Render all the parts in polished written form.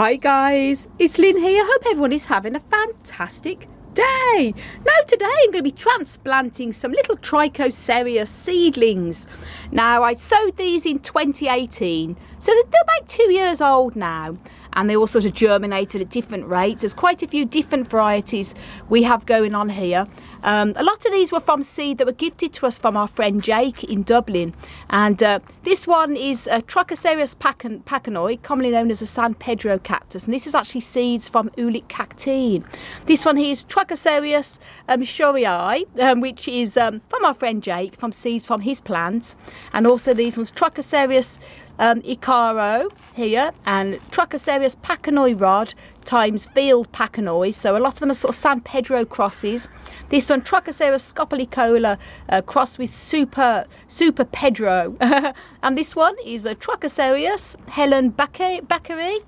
Hi guys, it's Lynn here. Hope everyone is having a fantastic day. Now today I'm going to be transplanting some little Trichocereus seedlings. Now I sowed these in 2018, so they're about 2 years old now, and they all sort of germinated at different rates. There's quite a few different varieties we have going on here. A lot of these were from seed that were gifted to us from our friend Jake in Dublin, and this one is Trichocereus pachanoi, commonly known as a Pedro Cactus, and this is actually seeds from Ulic cactine. This one here is Trichocereus shorii, which is from our friend Jake, from seeds from his plants, and also these ones Trichocereus Icaro here, and Trichocereus pachanoi rod times field pachanoi, so a lot of them are sort of San Pedro crosses. This one Trichocereus scopolycola crossed with super Pedro and this one is a Trichocereus Helen Baccari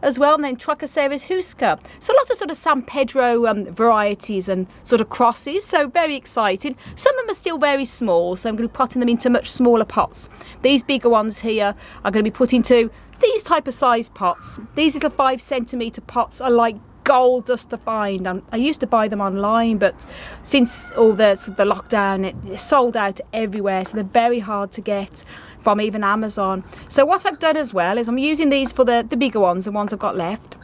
as well, and then Trichocereus husca. So a lot of sort of San Pedro varieties and sort of crosses, so very exciting. Some of them are still very small, so I'm going to be potting them into much smaller pots. These bigger ones here are going to be put into these type of size pots. These little 5 centimetre pots are like gold dust to find, and I used to buy them online, but since all the lockdown it's sold out everywhere, so they're very hard to get from even Amazon. So what I've done as well is I'm using these for the bigger ones, the ones I've got left.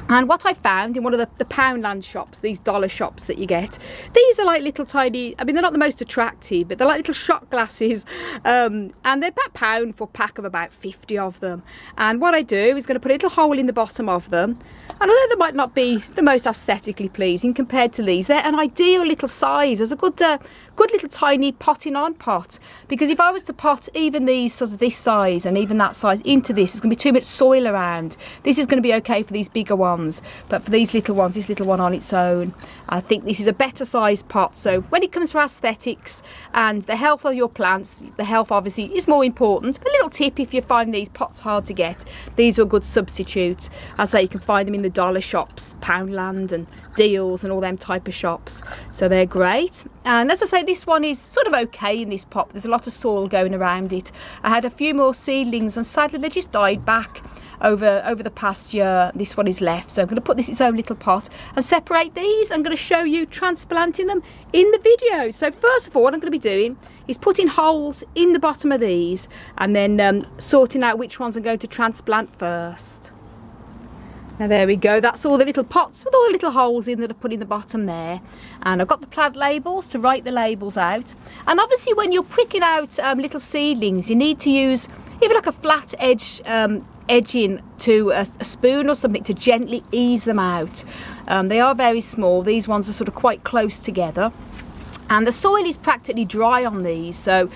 And what I found in one of the Poundland shops, these dollar shops that you get, these are like little tiny, I mean they're not the most attractive, but they're like little shot glasses, and they're about £1 for a pack of about 50 of them. And what I do is going to put a little hole in the bottom of them, and although they might not be the most aesthetically pleasing compared to these, they're an ideal little size as a good little tiny potting on pot, because if I was to pot even these sort of this size and even that size into this, it's going to be too much soil around. This is going to be okay for these bigger ones, but for these little ones, this little one on its own, I think this is a better size pot. So when it comes to aesthetics and the health of your plants, the health obviously is more important. A little tip, if you find these pots hard to get, these are a good substitute. As I say, you can find them in the dollar shops, Poundland and Deals and all them type of shops, so they're great. And as I say, this one is sort of okay in this pot. There's a lot of soil going around it. I had a few more seedlings and sadly they just died back over the past year. This one is left, so I'm going to put this in its own little pot and separate these. I'm going to show you transplanting them in the video. So first of all, what I'm going to be doing is putting holes in the bottom of these and then sorting out which ones I'm going to transplant first. Now there we go, that's all the little pots with all the little holes in that I put in the bottom there. And I've got the plant labels to write the labels out. And obviously when you're pricking out little seedlings, you need to use even like a flat edge edging to a spoon or something to gently ease them out. They are very small, these ones are sort of quite close together. And the soil is practically dry on these, so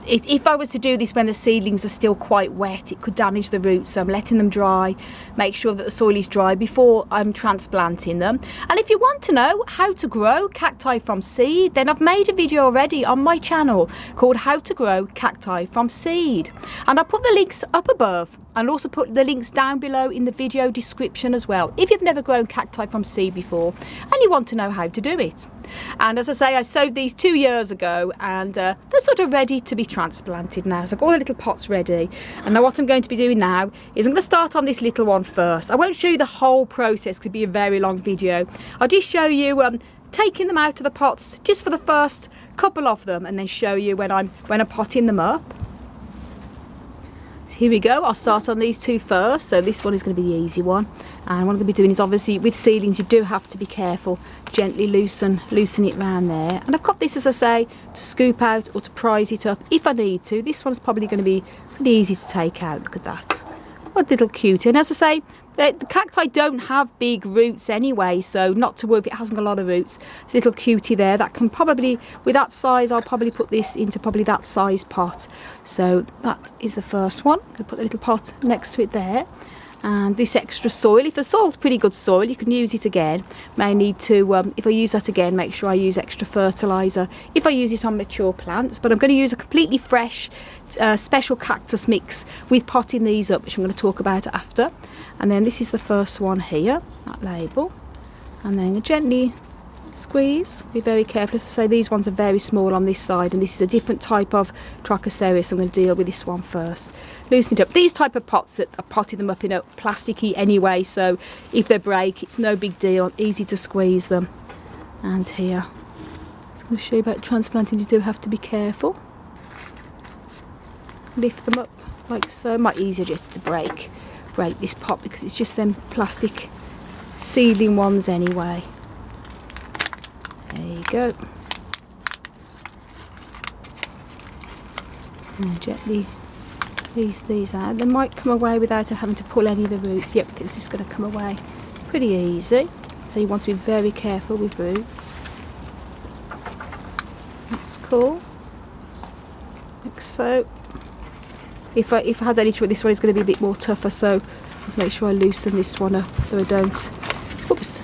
if I was to do this when the seedlings are still quite wet, it could damage the roots, so I'm letting them dry, make sure that the soil is dry before I'm transplanting them. And if you want to know how to grow cacti from seed, then I've made a video already on my channel called How to Grow Cacti from Seed, and I'll put the links up above and also put the links down below in the video description as well, if you've never grown cacti from seed before and you want to know how to do it. And as I say, I sowed these 2 years ago, and they're sort of ready to be transplanted now. So I've got all the little pots ready, and now what I'm going to be doing now is I'm going to start on this little one first. I won't show you the whole process, it could be a very long video. I'll just show you taking them out of the pots just for the first couple of them, and then show you when I'm potting them up. Here we go, I'll start on these two first. So this one is going to be the easy one, and what I'm going to be doing is, obviously with seedlings you do have to be careful, gently loosen it around there. And I've got this, as I say, to scoop out or to prise it up if I need to. This one's probably going to be pretty easy to take out. Look at that, what little cutie. And as I say, the cacti don't have big roots anyway, so not to worry if it hasn't got a lot of roots. It's a little cutie there that can probably, with that size, I'll probably put this into probably that size pot. So that is the first one. I'm going to put the little pot next to it there. And this extra soil, if the soil's pretty good soil, you can use it again. May need to, if I use that again, make sure I use extra fertiliser if I use it on mature plants. But I'm going to use a completely fresh special cactus mix with potting these up, which I'm going to talk about after. And then this is the first one here, that label, and then gently squeeze. Be very careful. As I say, these ones are very small on this side, and this is a different type of Trichocereus. I'm going to deal with this one first. loosen it up. These type of pots that I potted them up in a plasticky anyway, so if they break, it's no big deal, easy to squeeze them. And here, I'm going to show you about transplanting. You do have to be careful. Lift them up like so. Might easier just to break this pot because it's just them plastic seedling ones anyway. There you go. And gently these out. They might come away without having to pull any of the roots. Yep, it's just going to come away pretty easy. So you want to be very careful with roots. That's cool. Like so. If I had any trouble, this one is going to be a bit more tougher, so I have to make sure I loosen this one up so I don't,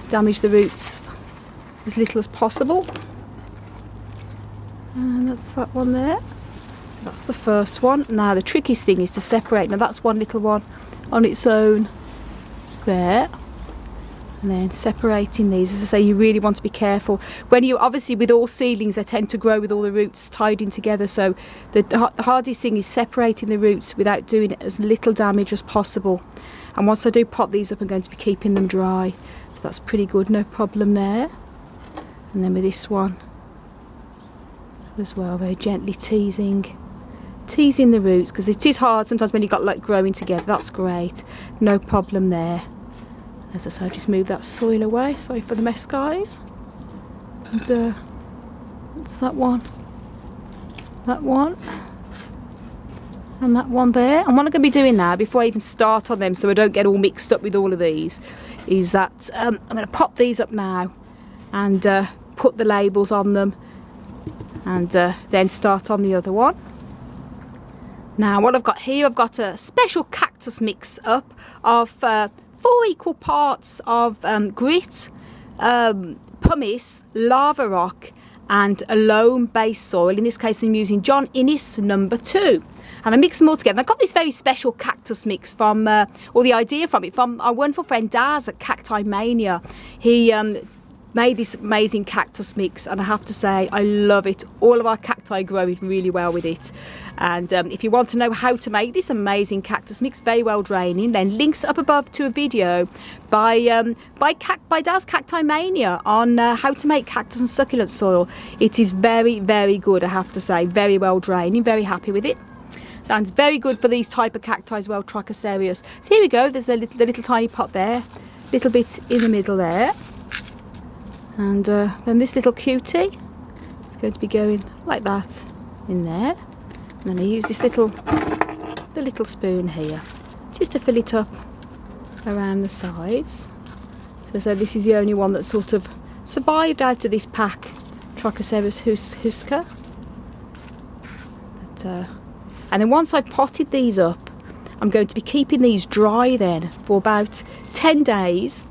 damage the roots as little as possible. And that's that one there. So that's the first one. Now the trickiest thing is to separate. Now that's one little one on its own there. And then separating these, as I say, you really want to be careful. When you, obviously with all seedlings, they tend to grow with all the roots tied in together. So the hardest thing is separating the roots without doing as little damage as possible. And once I do pot these up, I'm going to be keeping them dry. So that's pretty good, no problem there. And then with this one as well, very gently teasing the roots, because it is hard sometimes when you've got like growing together. That's great, no problem there. As I say, just move that soil away. Sorry for the mess, guys. And it's that one, and that one there. And what I'm going to be doing now, before I even start on them, so I don't get all mixed up with all of these, is that I'm going to pop these up now and put the labels on them, and then start on the other one. Now, what I've got here, I've got a special cactus mix up of 4 equal parts of grit, pumice, lava rock and a loam based soil. In this case I'm using John Innes number 2, and I mix them all together. I've got this very special cactus mix from, or the idea from it, from our wonderful friend Daz at Cacti Mania. He made this amazing cactus mix, and I have to say I love it. All of our cacti grow it really well with it. And if you want to know how to make this amazing cactus mix, very well draining, then links up above to a video by Daz Cacti Mania on how to make cactus and succulent soil. It is very, very good, I have to say. Very well draining, very happy with it. Sounds very good for these type of cacti as well, Trichocereus. So here we go, there's the little tiny pot there, little bit in the middle there. And then this little cutie is going to be going like that in there. And then I use this little spoon here just to fill it up around the sides. So this is the only one that sort of survived out of this pack, Trichocereus huska. And then once I've potted these up, I'm going to be keeping these dry then for about 10 days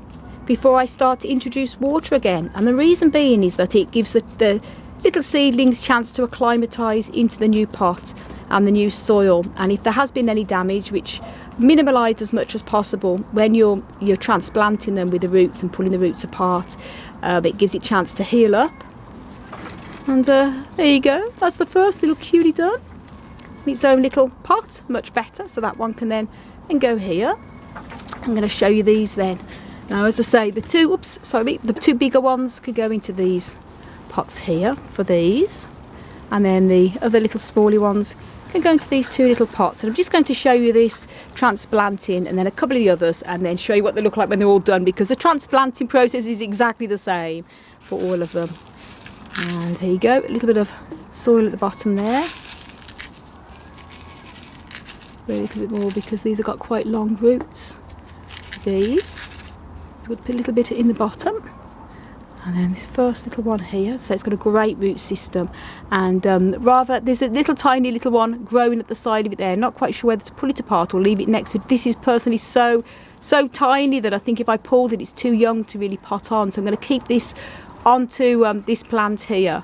before I start to introduce water again. And the reason being is that it gives the little seedlings chance to acclimatise into the new pot and the new soil. And if there has been any damage, which minimalise as much as possible when you're transplanting them with the roots and pulling the roots apart, it gives it a chance to heal up. And there you go, that's the first little cutie done. Its own little pot, much better, so that one can then go here. I'm going to show you these then. Now, as I say, the two bigger ones could go into these pots here for these, and then the other little smaller ones can go into these 2 little pots. And I'm just going to show you this transplanting and then a couple of the others, and then show you what they look like when they're all done, because the transplanting process is exactly the same for all of them. And here you go, a little bit of soil at the bottom there. A little bit more because these have got quite long roots. These. Put a little bit in the bottom, and then this first little one here, so it's got a great root system, and there's a little tiny little one growing at the side of it there. Not quite sure whether to pull it apart or leave it next to it. This is personally so tiny that I think if I pulled it, it's too young to really pot on, so I'm going to keep this onto this plant here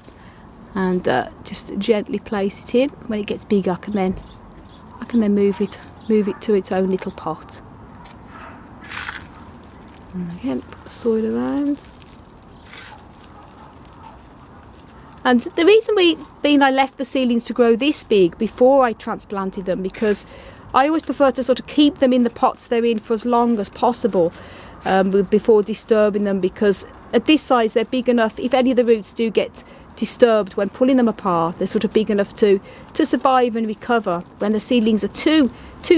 and just gently place it in. When it gets big, I can then move it to its own little pot. And again, put the soil around. And the reason I left the seedlings to grow this big before I transplanted them, because I always prefer to sort of keep them in the pots they're in for as long as possible before disturbing them, because at this size they're big enough, if any of the roots do get disturbed when pulling them apart, they're sort of big enough to survive and recover. When the seedlings are too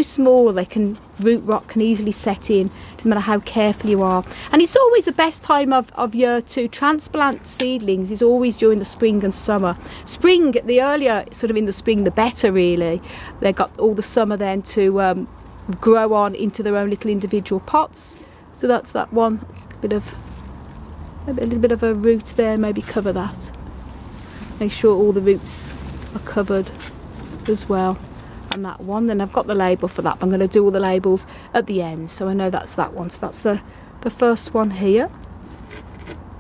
small, root rot can easily set in, doesn't matter how careful you are. And it's always the best time of year to transplant seedlings, is always during the spring and summer. Spring, the earlier sort of in the spring, the better really. They've got all the summer then to grow on into their own little individual pots. So that's that one. It's a little bit of a root there, maybe cover that. Make sure all the roots are covered as well. And that one, then I've got the label for that, but I'm going to do all the labels at the end, so I know that's that one. So that's the first one here.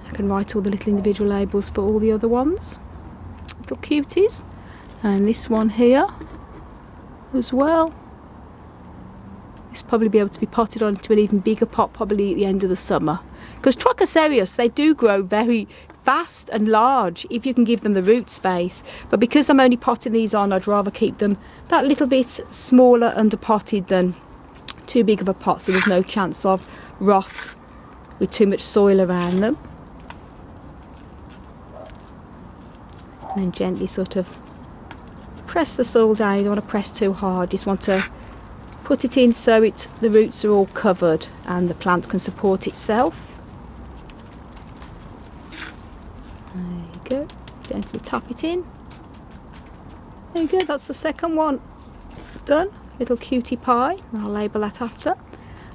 I can write all the little individual labels for all the other ones, little cuties. And this one here as well. This will probably be able to be potted onto an even bigger pot probably at the end of the summer, because Trichocereus, they do grow very fast and large if you can give them the root space. But because I'm only potting these on, I'd rather keep them that little bit smaller under potted than too big of a pot, so there's no chance of rot with too much soil around them. And then gently sort of press the soil down. You don't want to press too hard, you just want to put it in so the roots are all covered and the plant can support itself. There you go, gently tap it in. There you go, that's the second one done. Little cutie pie, and I'll label that after.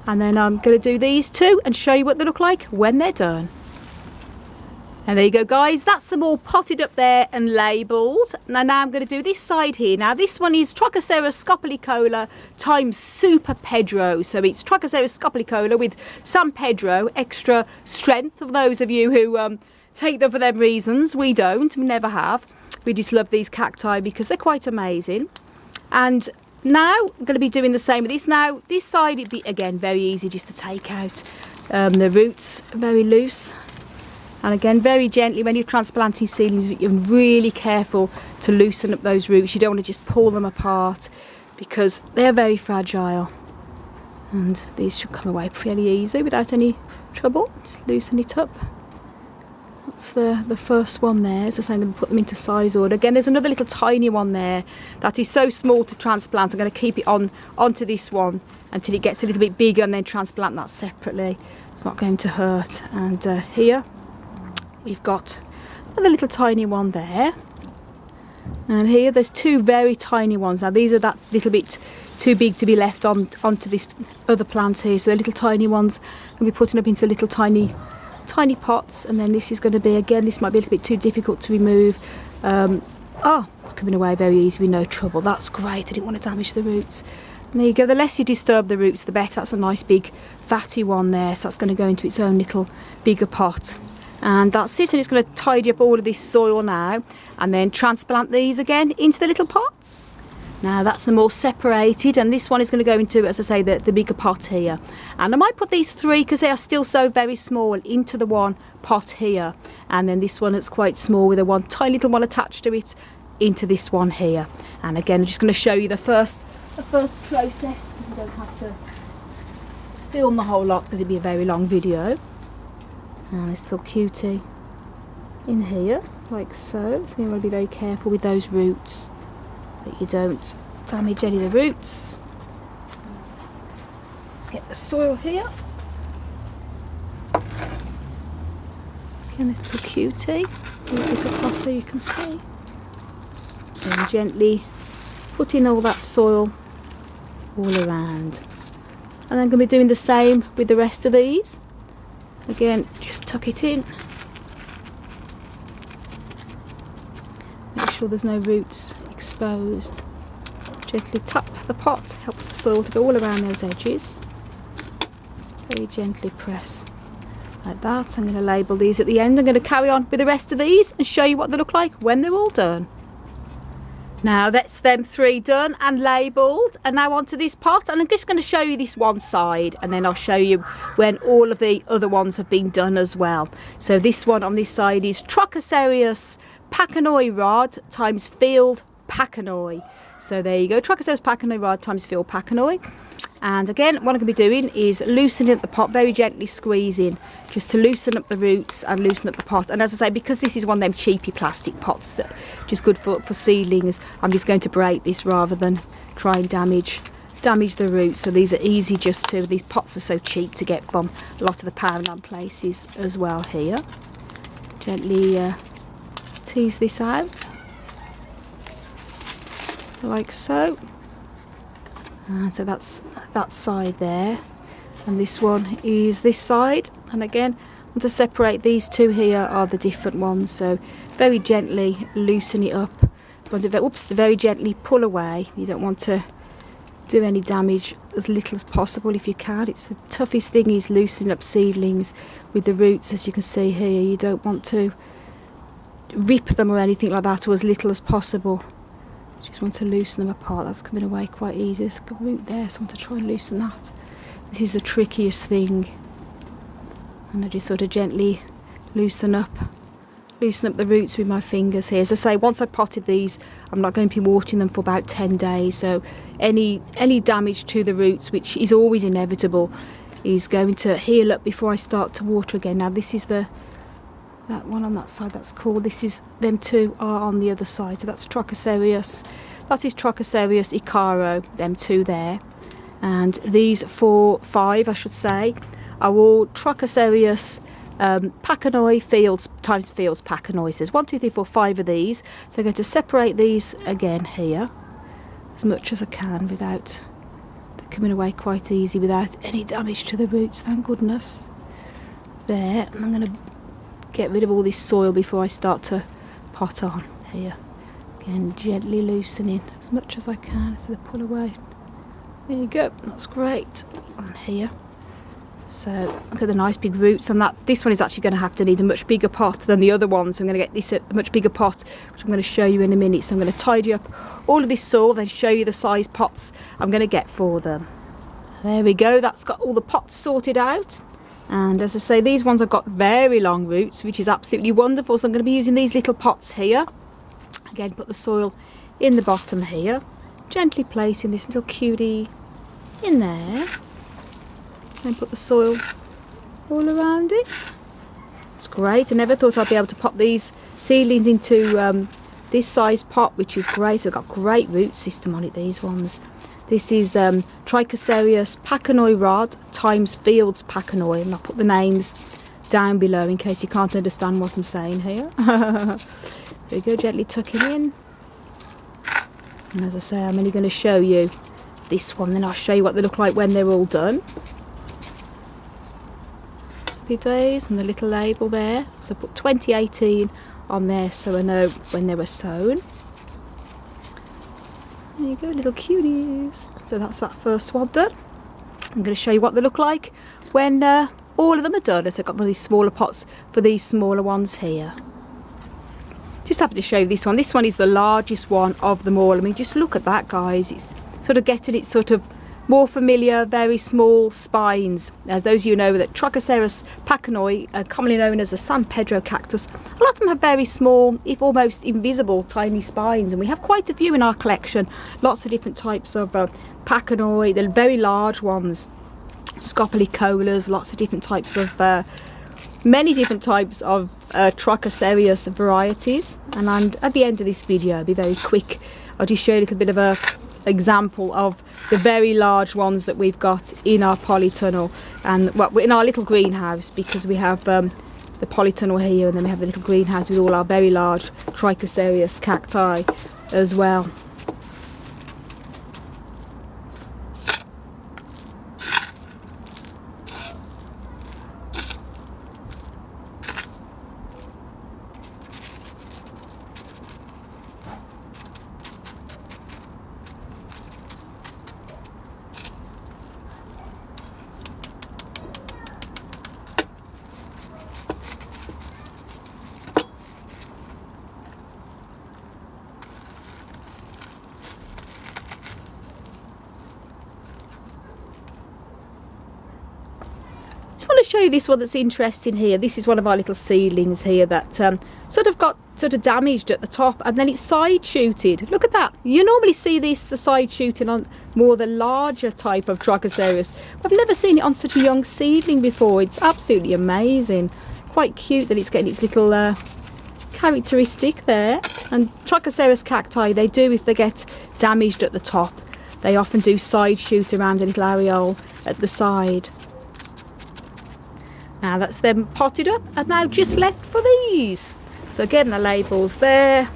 And then I'm going to do these two and show you what they look like when they're done. And there you go guys, that's them all potted up there and labelled. Now I'm going to do this side here. Now this one is Trichocereus scopolycola times Super Pedro. So it's Trichocereus scopolycola with San Pedro, extra strength for those of you who take them for them reasons. We don't, we never have. We just love these cacti because they're quite amazing. And now I'm going to be doing the same with this. Now this side, it'd be again very easy just to take out the roots, very loose. And again, very gently, when you're transplanting seedlings, you're really careful to loosen up those roots. You don't want to just pull them apart because they're very fragile. And these should come away fairly easy without any trouble. Just loosen it up. That's the first one there. So I'm going to put them into size order. Again, there's another little tiny one there that is so small to transplant. I'm going to keep it onto this one until it gets a little bit bigger and then transplant that separately. It's not going to hurt. And here we've got another little tiny one there, and here there's two very tiny ones. Now these are that little bit too big to be left onto this other plant here, so the little tiny ones I'm going to be putting up into little tiny pots. And then this is going to be, again, this might be a little bit too difficult to remove. It's coming away very easy with no trouble. That's great, I didn't want to damage the roots. And there you go, the less you disturb the roots the better. That's a nice big fatty one there, so that's going to go into its own little bigger pot. And that's it, and it's going to tidy up all of this soil now and then transplant these again into the little pots. Now that's them all separated, and this one is going to go into, as I say, the bigger pot here. And I might put these three, because they are still so very small, into the one pot here, and then this one that's quite small with a one tiny little one attached to it into this one here. And again, I'm just going to show you the first process, because we don't have to film the whole lot because it'd be a very long video. And this little cutie in here, like so. So you want to be very careful with those roots, that you don't damage any of the roots. Let's get the soil here. Again, this little cutie. Move this across so you can see. And gently put in all that soil all around. And I'm going to be doing the same with the rest of these. Again, just tuck it in. Make sure there's no roots exposed. Gently tap the pot, helps the soil to go all around those edges. Very gently press like that. I'm going to label these at the end. I'm going to carry on with the rest of these and show you what they look like when they're all done. Now that's them three done and labelled, and now onto this pot, and I'm just going to show you this one side, and then I'll show you when all of the other ones have been done as well. So this one on this side is Trichocereus pachanoi rod times field pachanoi. So there you go, Trichocereus pachanoi rod times field pachanoi. And again, what I'm going to be doing is loosening up the pot, very gently squeezing, just to loosen up the roots and loosen up the pot. And as I say, because this is one of them cheapy plastic pots that just good for seedlings, I'm just going to break this rather than try and damage the roots. So these are easy just to, these pots are so cheap to get from a lot of the Poundland places as well here. Gently tease this out, like so. So that's that side there, and this one is this side. And again, I want to separate these two here are the different ones. So very gently loosen it up. Very gently pull away. You don't want to do any damage, as little as possible if you can. It's the toughest thing is loosening up seedlings with the roots, as you can see here. You don't want to rip them or anything like that, or as little as possible. Just want to loosen them apart. That's coming away quite easy. There's a root there, so I want to try and loosen that. This is the trickiest thing. And I just sort of gently loosen up the roots with my fingers here. As I say, once I potted these, I'm not going to be watering them for about 10 days. So any damage to the roots, which is always inevitable, is going to heal up before I start to water again. Now this is that one on that side, that's cool. This is, them two are on the other side. So that's Trichocereus. That is Trichocereus icaro, them two there. And these 5, I should say, are all Trichocereus pachanoi fields times fields pachanoi. So there's 1, 2, 3, 4, 5 of these. So I'm going to separate these again here as much as I can without coming away quite easy, without any damage to the roots, thank goodness. There, and I'm going to get rid of all this soil before I start to pot on here. Again, gently loosening as much as I can so they pull away. There you go, that's great. On here. So look at the nice big roots on that. This one is actually going to have to need a much bigger pot than the other one, so I'm going to get this a much bigger pot, which I'm going to show you in a minute. So I'm going to tidy up all of this soil, then show you the size pots I'm going to get for them. There we go, that's got all the pots sorted out. And as I say, these ones have got very long roots, which is absolutely wonderful. So I'm going to be using these little pots here. Again, put the soil in the bottom here, gently placing this little cutie in there. And put the soil all around it. It's great. I never thought I'd be able to pop these seedlings into this size pot, which is great. They've got great root system on it, these ones. This is Trichocereus pachanoi rod times fields pachanoi, and I'll put the names down below in case you can't understand what I'm saying here. There we go, gently tucking in. And as I say, I'm only going to show you this one, then I'll show you what they look like when they're all done. Days and the little label there, so I put 2018 on there so I know when they were sown. There you go, little cuties. So that's that first one done. I'm going to show you what they look like when all of them are done. So I've got one of these smaller pots for these smaller ones here. Just having to show you this one. This one is the largest one of them all. I mean, just look at that, guys. It's sort of getting its sort of more familiar, very small spines. As those of you know that Trichocereus pachanoi, commonly known as the San Pedro cactus, a lot of them have very small, if almost invisible, tiny spines, and we have quite a few in our collection. Lots of different types of pachanoi, the very large ones, scopolycolas, lots of different types of, many different types of Trichocereus varieties. And at the end of this video, I'll be very quick. I'll just show you a little bit of a example of the very large ones that we've got in our polytunnel, and well, in our little greenhouse, because we have the polytunnel here, and then we have the little greenhouse with all our very large Trichocereus cacti as well. Show you this one that's interesting here. This is one of our little seedlings here that sort of got sort of damaged at the top, and then it's side shooted. Look at that. You normally see the side shooting on more the larger type of Trichocereus. I've never seen it on such a young seedling before. It's absolutely amazing. Quite cute that it's getting its little characteristic there. And Trichocereus cacti, they do, if they get damaged at the top, they often do side shoot around a little areole at the side. Now that's them potted up, and now just left for these. So again, the labels there,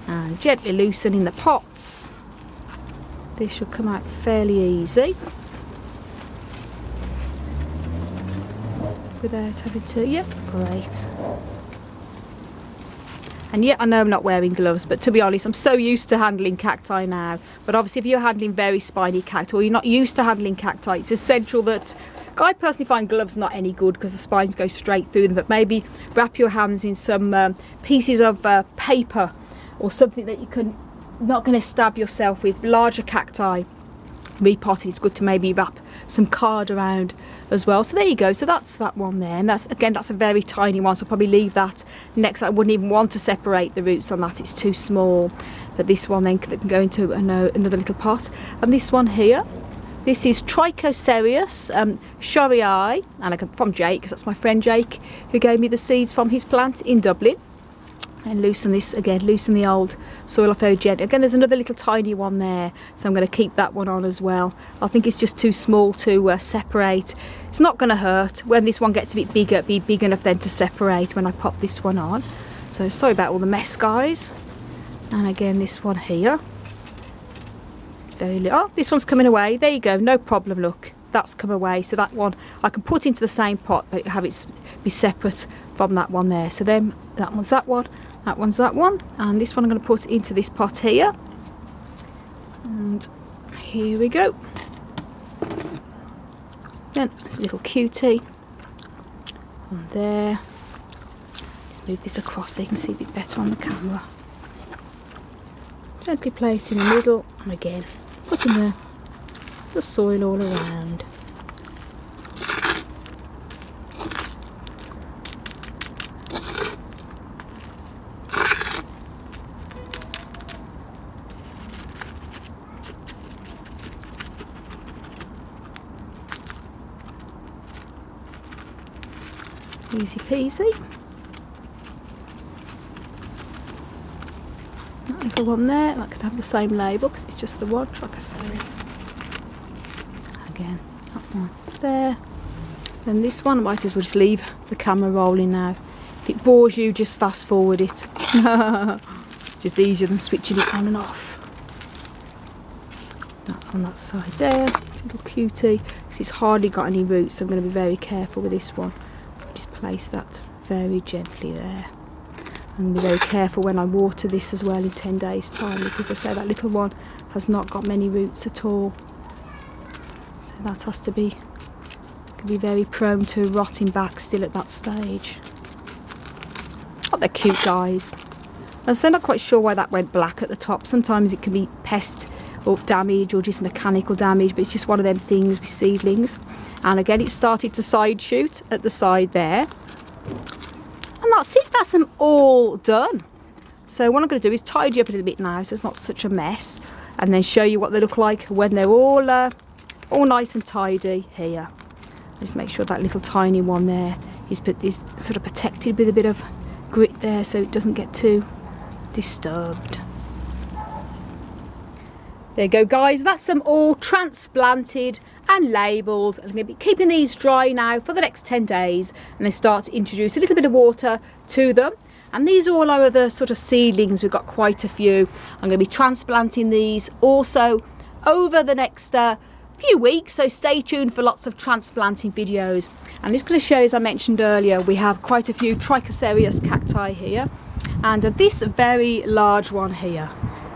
and gently loosening the pots. This should come out fairly easy without having to, yep, great. And yet I know I'm not wearing gloves, but to be honest, I'm so used to handling cacti now. But obviously if you're handling very spiny cacti, or you're not used to handling cacti, it's essential that, I personally find gloves not any good because the spines go straight through them, but maybe wrap your hands in some pieces of paper or something that you can, not going to stab yourself with. Larger cacti, repotting, it's good to maybe wrap some card around as well. So there you go. So that's that one there, and that's, again, that's a very tiny one, so I'll probably leave that next. I wouldn't even want to separate the roots on that, it's too small. But this one then can go into another little pot. And this one here, this is Trichocereus shorii, and from Jake, because that's my friend Jake who gave me the seeds from his plant in Dublin. And loosen this again, loosen the old soil off very gently. Again, there's another little tiny one there, so I'm going to keep that one on as well. I think it's just too small to separate. It's not going to hurt. When this one gets a bit bigger, it'll be big enough then to separate when I pop this one on. So sorry about all the mess, guys. And again, this one here. It's very little. Oh, this one's coming away. There you go, no problem, look. That's come away. So that one I can put into the same pot, but have it be separate from that one there. So then that one's that one. That one's that one, and this one I'm going to put into this pot here. And here we go. Then a little cutie on there. Let's move this across so you can see a bit better on the camera. Gently place in the middle, and again putting the soil all around. Easy peasy. That little one there, that could have the same label because it's just the one, Trichocereus. Again, that one there. Then this one, I might as well just leave the camera rolling now. If it bores you, just fast forward it. Just easier than switching it on and off. That on that side there, little cutie. Because it's hardly got any roots, so I'm going to be very careful with this one. Just place that very gently there, and be very careful when I water this as well in 10 days time, because I say that little one has not got many roots at all, so that has to be, can be very prone to rotting back still at that stage. Oh, they're cute, guys. I'm still not quite sure why that went black at the top. Sometimes it can be pest or damage or just mechanical damage, but it's just one of them things with seedlings. And again, it started to side shoot at the side there. And that's it, that's them all done. So what I'm going to do is tidy up a little bit now so it's not such a mess, and then show you what they look like when they're all nice and tidy here. Just make sure that little tiny one there is sort of protected with a bit of grit there so it doesn't get too disturbed. There you go, guys, that's them all transplanted and labelled. I'm going to be keeping these dry now for the next 10 days, and then start to introduce a little bit of water to them. And these all are the sort of seedlings. We've got quite a few. I'm going to be transplanting these also over the next few weeks, so stay tuned for lots of transplanting videos. I'm just going to show you, as I mentioned earlier, we have quite a few Trichocereus cacti here, and this very large one here,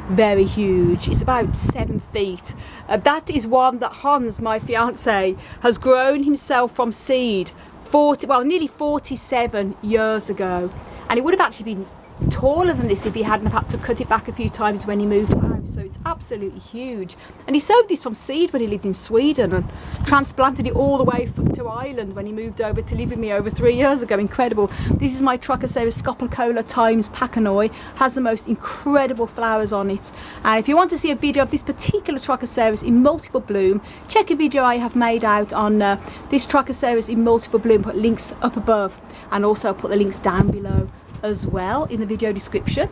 very huge, it's about 7 feet. That is one that Hans, my fiance, has grown himself from seed nearly 47 years ago, and it would have actually been taller than this if he hadn't have had to cut it back a few times when he moved out. house, so it's absolutely huge. And he sowed this from seed when he lived in Sweden and transplanted it all the way to Ireland when he moved over to live with me over 3 years ago. Incredible. This is my Trichocereus scopicola times Pachanoi. Has the most incredible flowers on it. And if you want to see a video of this particular Trichocereus in multiple bloom, check a video I have made out on this Trichocereus in multiple bloom. Put links up above, and also I'll put the links down below as well in the video description.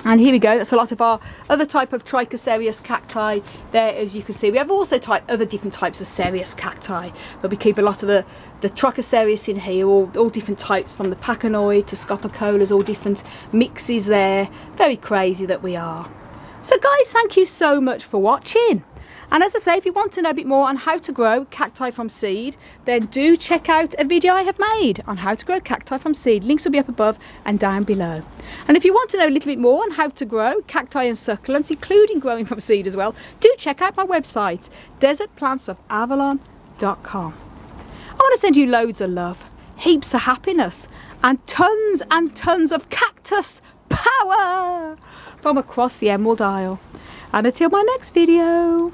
And here we go, that's a lot of our other type of Trichocereus cacti there. As you can see, we have also other different types of Cereus cacti, but we keep a lot of the Trichocereus in here, all different types, from the Pachanoi to scopicolas, all different mixes there. Very crazy that we are. So guys, thank you so much for watching. And as I say, if you want to know a bit more on how to grow cacti from seed, then do check out a video I have made on how to grow cacti from seed. Links will be up above and down below. And if you want to know a little bit more on how to grow cacti and succulents, including growing from seed as well, do check out my website, desertplantsofavalon.com. I want to send you loads of love, heaps of happiness, and tons of cactus power from across the Emerald Isle. And until my next video.